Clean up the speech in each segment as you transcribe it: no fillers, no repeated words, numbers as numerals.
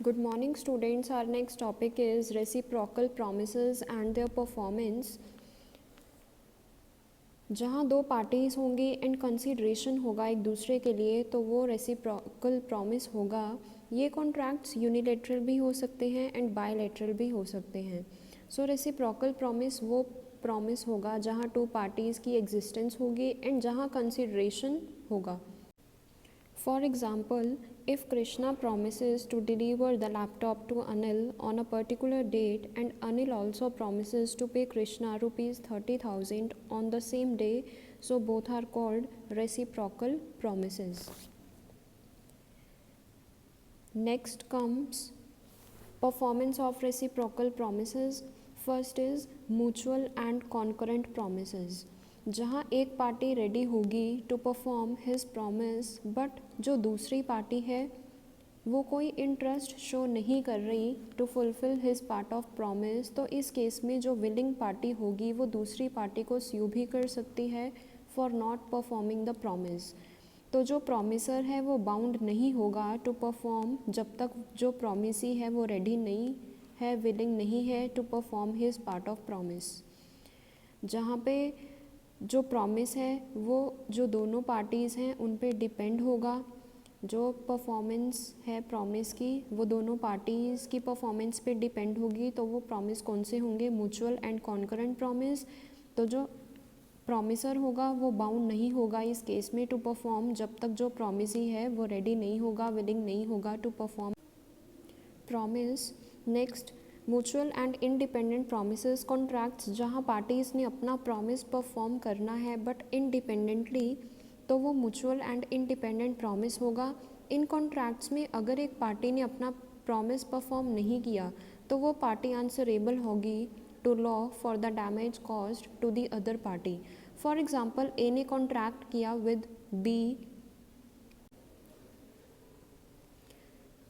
Good morning, students. Our next topic is reciprocal promises and their performance. जहाँ दो parties होंगी and consideration होगा एक दूसरे के लिए, तो वो रेसिप्रोकल प्रॉमिस होगा। ये कॉन्ट्रैक्ट्स यूनिलेटरल भी हो सकते हैं एंड बायलैटरल भी हो सकते हैं। सो रेसिप्रोकल प्रॉमिस वो प्रॉमिस होगा जहाँ टू पार्टीज़ की एग्जिस्टेंस होगी एंड जहाँ कंसिडरेशन होगा। For example, if Krishna promises to deliver the laptop to Anil on a particular date and Anil also promises to pay Krishna rupees 30,000 on the same day, so both are called reciprocal promises. Next comes performance of reciprocal promises. First is mutual and concurrent promises. जहाँ एक party ready होगी to perform his promise but जो दूसरी party है वो कोई interest show नहीं कर रही to fulfil his part of promise, तो इस केस में जो विलिंग पार्टी होगी वो दूसरी पार्टी को स्यू भी कर सकती है for not performing the promise. तो जो प्रॉमिसर है वो बाउंड नहीं होगा टू परफॉर्म जब तक जो प्रॉमिसी है वो रेडी नहीं है, विलिंग नहीं है to perform his part of promise. जहाँ पे जो प्रॉमिस है वो जो दोनों पार्टीज़ हैं उन पे डिपेंड होगा। जो परफॉर्मेंस है प्रॉमिस की वो दोनों पार्टीज़ की परफॉर्मेंस पे डिपेंड होगी। तो वो प्रॉमिस कौन से होंगे? Mutual and concurrent promise. तो जो प्रॉमिसर होगा वो बाउंड नहीं होगा इस केस में टू परफॉर्म जब तक जो प्रॉमिसी है वो रेडी नहीं होगा, विलिंग नहीं होगा to perform promise. Next, mutual and independent promises contracts, जहाँ पार्टीज़ ने अपना प्रॉमिस परफॉर्म करना है बट इंडिपेंडेंटली, तो वो म्यूचुअल एंड इंडिपेंडेंट प्रॉमिस होगा। इन कॉन्ट्रैक्ट्स में अगर एक पार्टी ने अपना प्रॉमिस परफॉर्म नहीं किया तो वो पार्टी आंसरेबल होगी to law for the damage caused to the other party. For example, A ने कॉन्ट्रैक्ट किया विद बी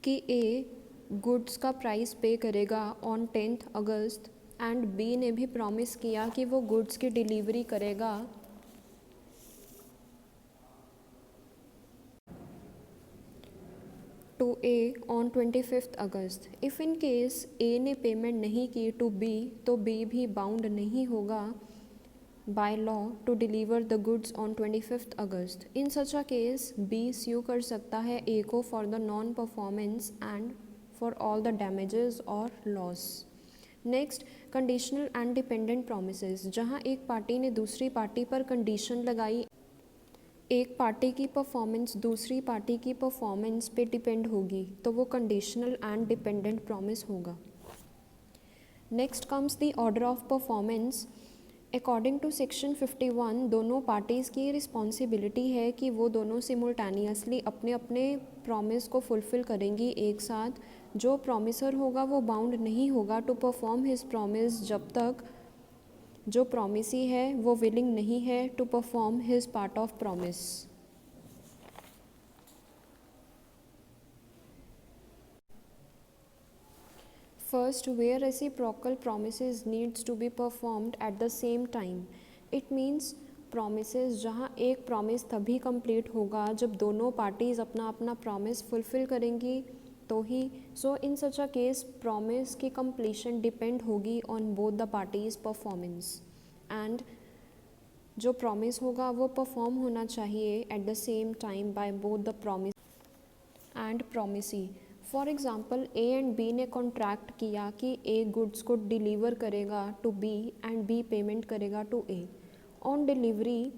कि ए गुड्स का प्राइस पे करेगा on 10th August and B ने भी प्रॉमिस किया कि वो गुड्स की डिलीवरी करेगा टू ए ऑन 25th अगस्त। इफ़ इन केस ए ने पेमेंट नहीं की टू बी, तो बी भी बाउंड नहीं होगा by law to deliver the goods on 25th अगस्त। In such a case B sue कर सकता है ए को for the non performance and for all the damages और loss. Next, conditional and dependent promises, जहाँ एक पार्टी ने दूसरी पार्टी पर कंडीशन लगाई, एक पार्टी की परफॉर्मेंस दूसरी पार्टी की परफॉर्मेंस पे डिपेंड होगी, तो वो कंडीशनल एंड डिपेंडेंट प्रॉमिस होगा। Next comes the order of performance. According to section 51, दोनों पार्टीज़ की रिस्पॉन्सिबिलिटी है कि वो दोनों सिमुल्टेनियसली अपने अपने प्रॉमिस को फुलफ़िल करेंगी एक साथ। जो प्रॉमिसर होगा वो बाउंड नहीं होगा टू परफॉर्म हिज प्रॉमिस जब तक जो प्रॉमिसी है वो विलिंग नहीं है to perform his part of promise. First, where reciprocal promises needs to be performed at the same time. It means promises जहाँ एक प्रॉमिस तभी कंप्लीट होगा जब दोनों पार्टीज़ अपना अपना प्रॉमिस फुलफ़िल करेंगी तो ही। So in such a case promise की कंप्लीशन डिपेंड होगी on both the parties performance and जो प्रॉमिस होगा वो परफॉर्म होना चाहिए at the same time by both the promise and promisee. For example, A and B ने contract किया कि ए गुड्स को डिलीवर करेगा to B and B payment करेगा to A on delivery.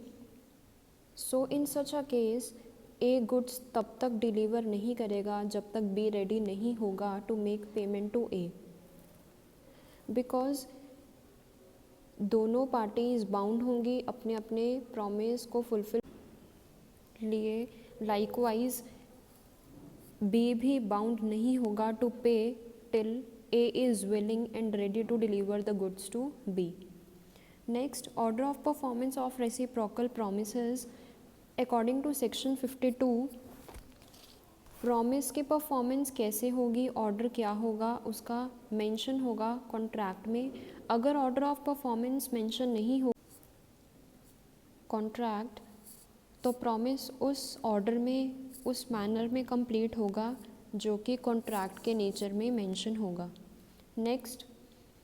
So in such a case A goods तब तक deliver नहीं करेगा जब तक बी रेडी नहीं होगा to make payment to A, because दोनों पार्टीज बाउंड होंगी अपने अपने प्रॉमिस को फुलफिल लिए। लाइकवाइज बी भी बाउंड नहीं होगा to pay till A is willing and ready to deliver the goods to B. Next, order of performance of reciprocal promises. According to section 52, promise की performance कैसे होगी, order क्या होगा, उसका मेंशन होगा कॉन्ट्रैक्ट में। अगर ऑर्डर ऑफ परफॉर्मेंस मेंशन नहीं हो कॉन्ट्रैक्ट, तो प्रॉमिस उस ऑर्डर में उस मैनर में कंप्लीट होगा जो कि कॉन्ट्रैक्ट के नेचर में मेंशन होगा। Next,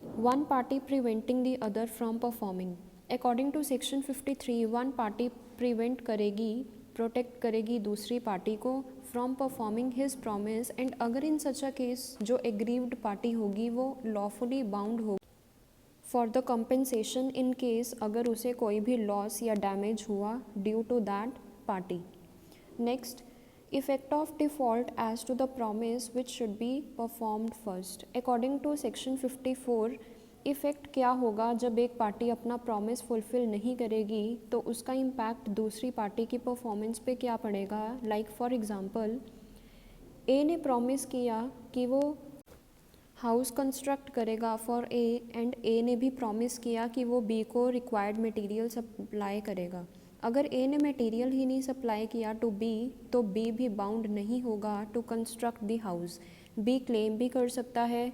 one party preventing the other from performing. According to section 53, one party prevent करेगी, प्रोटेक्ट करेगी दूसरी पार्टी को from performing his promise, and अगर इन सच अ केस जो एग्रीव्ड पार्टी होगी वो लॉफुली बाउंड होगी for the compensation in case अगर उसे कोई भी लॉस या डैमेज हुआ due to that party. Next, effect of default as to the promise which should be performed first. According to section 54, effect क्या होगा जब एक पार्टी अपना प्रॉमिस फुलफ़िल नहीं करेगी तो उसका इम्पैक्ट दूसरी पार्टी की परफॉर्मेंस पे क्या पड़ेगा। लाइक फॉर एग्ज़ाम्पल, ए ने प्रॉमिस किया कि वो हाउस कंस्ट्रक्ट करेगा फॉर ए, एंड ए ने भी प्रॉमिस किया कि वो बी को रिक्वायर्ड मटेरियल सप्लाई करेगा। अगर ए ने मटेरियल ही नहीं सप्लाई किया टू बी तो बी भी बाउंड नहीं होगा to construct the house. B claim भी कर सकता है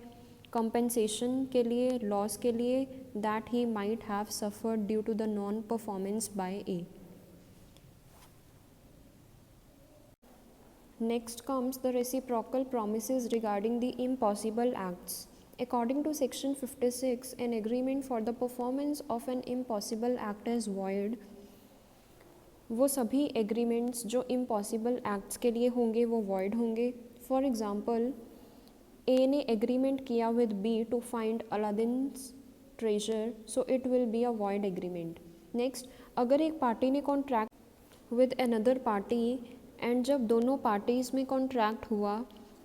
कंपेंसेशन के लिए, लॉस के लिए that he might have suffered due to the non performance by A. Next comes the reciprocal promises regarding the impossible acts. According to section 56, an agreement for the performance of an impossible act is void. वो सभी agreements जो impossible acts के लिए होंगे वो void होंगे। For example, ए ने agreement किया with B to find Aladdin's treasure, so it will be a void agreement. Next, अगर एक पार्टी ने contract with another party and जब दोनों पार्टीज़ में कॉन्ट्रैक्ट हुआ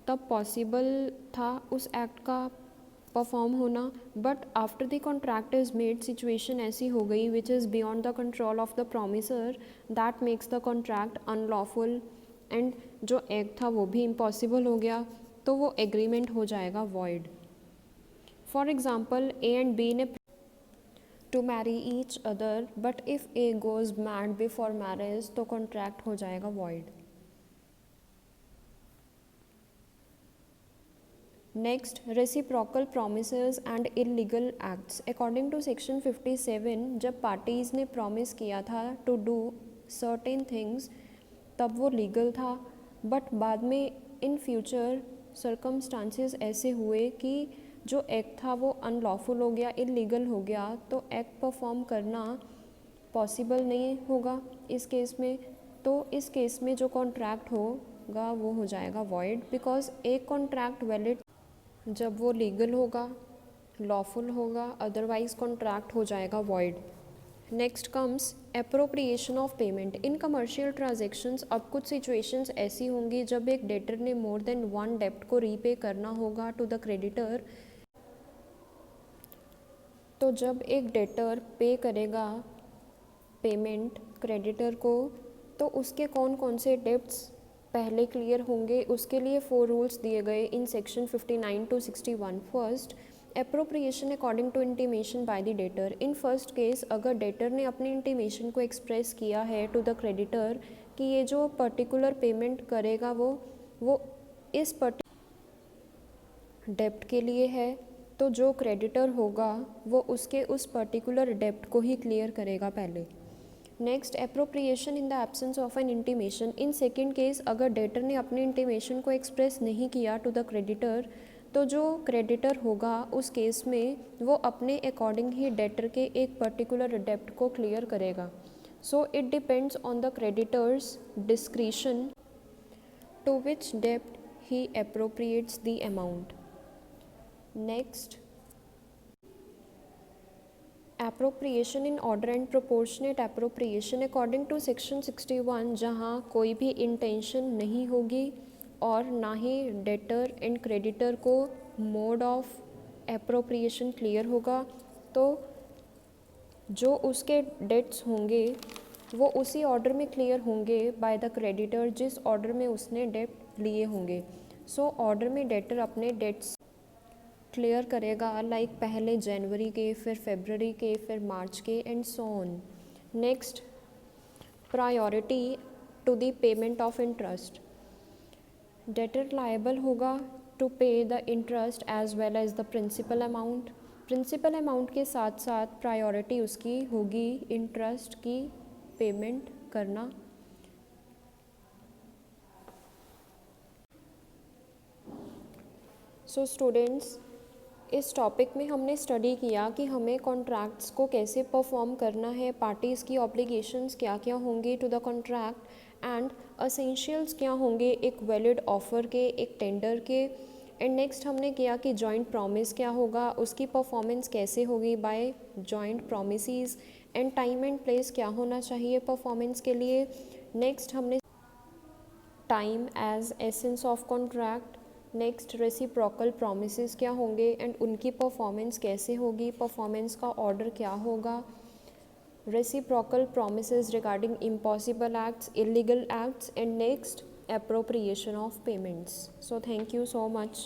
तब पॉसिबल था उस एक्ट का परफॉर्म होना, but after the contract is made situation ऐसी हो गई which is beyond the control of the promiser that makes the contract unlawful, and जो एक्ट था वो भी इम्पॉसिबल हो गया तो वो एग्रीमेंट हो जाएगा void. For example, A and B ने to marry each other, but if A goes mad before marriage तो कॉन्ट्रैक्ट हो जाएगा void. Next, reciprocal promises and illegal acts. According to section 57, जब पार्टीज़ ने प्रॉमिस किया था टू डू सर्टेन थिंग्स तब वो लीगल था, बट बाद में इन फ्यूचर सर्कमस्टांसेस ऐसे हुए कि जो एक्ट था वो अनलॉफुल हो गया, इलीगल हो गया, तो एक्ट परफॉर्म करना पॉसिबल नहीं होगा इस केस में। तो इस केस में जो कॉन्ट्रैक्ट होगा वो हो जाएगा वॉइड, बिकॉज एक कॉन्ट्रैक्ट वैलिड जब वो लीगल होगा, लॉफुल होगा, अदरवाइज कॉन्ट्रैक्ट हो जाएगा void. Next comes appropriation of payment in commercial transactions. अब कुछ सिचुएशंस ऐसी होंगी जब एक डेटर ने मोर देन वन डेप्ट को रीपे करना होगा टू द क्रेडिटर। तो जब एक डेटर पे करेगा पेमेंट क्रेडिटर को तो उसके कौन कौन से डेप्ट्स पहले क्लियर होंगे, उसके लिए 4 रूल्स दिए गए in section 59 to 61। First, appropriation according to intimation by the debtor. In first case अगर डेटर ने अपनी इंटीमेशन को एक्सप्रेस किया है टू द क्रेडिटर कि ये जो पर्टिकुलर पेमेंट करेगा वो इस डेप्ट के लिए है, तो जो क्रेडिटर होगा वो उसके उस पर्टिकुलर डेप्ट को ही क्लियर करेगा पहले। Next, appropriation in the absence of N intimation. In second case अगर डेटर ने अपने इंटीमेशन को एक्सप्रेस नहीं किया टू द क्रेडिटर तो जो क्रेडिटर होगा उस केस में वो अपने अकॉर्डिंग ही डेटर के एक पर्टिकुलर डेप्ट को क्लियर करेगा। So it depends on the creditor's discretion to which डेप्ट he appropriates the amount. Next, appropriation in order and proportionate appropriation. According to section 61, जहाँ कोई भी इंटेंशन नहीं होगी और ना ही डेटर एंड क्रेडिटर को मोड ऑफ एप्रोप्रिएशन क्लियर होगा, तो जो उसके डेट्स होंगे वो उसी ऑर्डर में क्लियर होंगे बाय द क्रेडिटर जिस ऑर्डर में उसने डेट लिए होंगे। सो ऑर्डर में डेटर अपने डेट्स क्लियर करेगा, लाइक पहले जनवरी के, फिर फरवरी के, फिर मार्च के, and so on. Next, priority to the payment of interest. Debtor liable होगा to pay the interest as well as the principal amount. Principal amount के साथ साथ प्रायोरिटी उसकी होगी इंटरेस्ट की पेमेंट करना। सो स्टूडेंट्स, इस टॉपिक में हमने स्टडी किया कि हमें कॉन्ट्रैक्ट्स को कैसे परफॉर्म करना है, पार्टीज़ की ऑब्लिगेशंस क्या क्या होंगे to the contract and essentials क्या होंगे एक वैलिड ऑफ़र के, एक टेंडर के। एंड नेक्स्ट हमने किया कि जॉइंट प्रॉमिस क्या होगा, उसकी परफॉर्मेंस कैसे होगी by joint promises, and time and place क्या होना चाहिए परफॉर्मेंस के लिए। नेक्स्ट हमने time as essence of contract, next reciprocal promises क्या होंगे एंड उनकी परफॉर्मेंस कैसे होगी, परफॉर्मेंस का ऑर्डर क्या होगा, reciprocal promises regarding impossible acts, illegal acts, and next appropriation of payments. So thank you so much.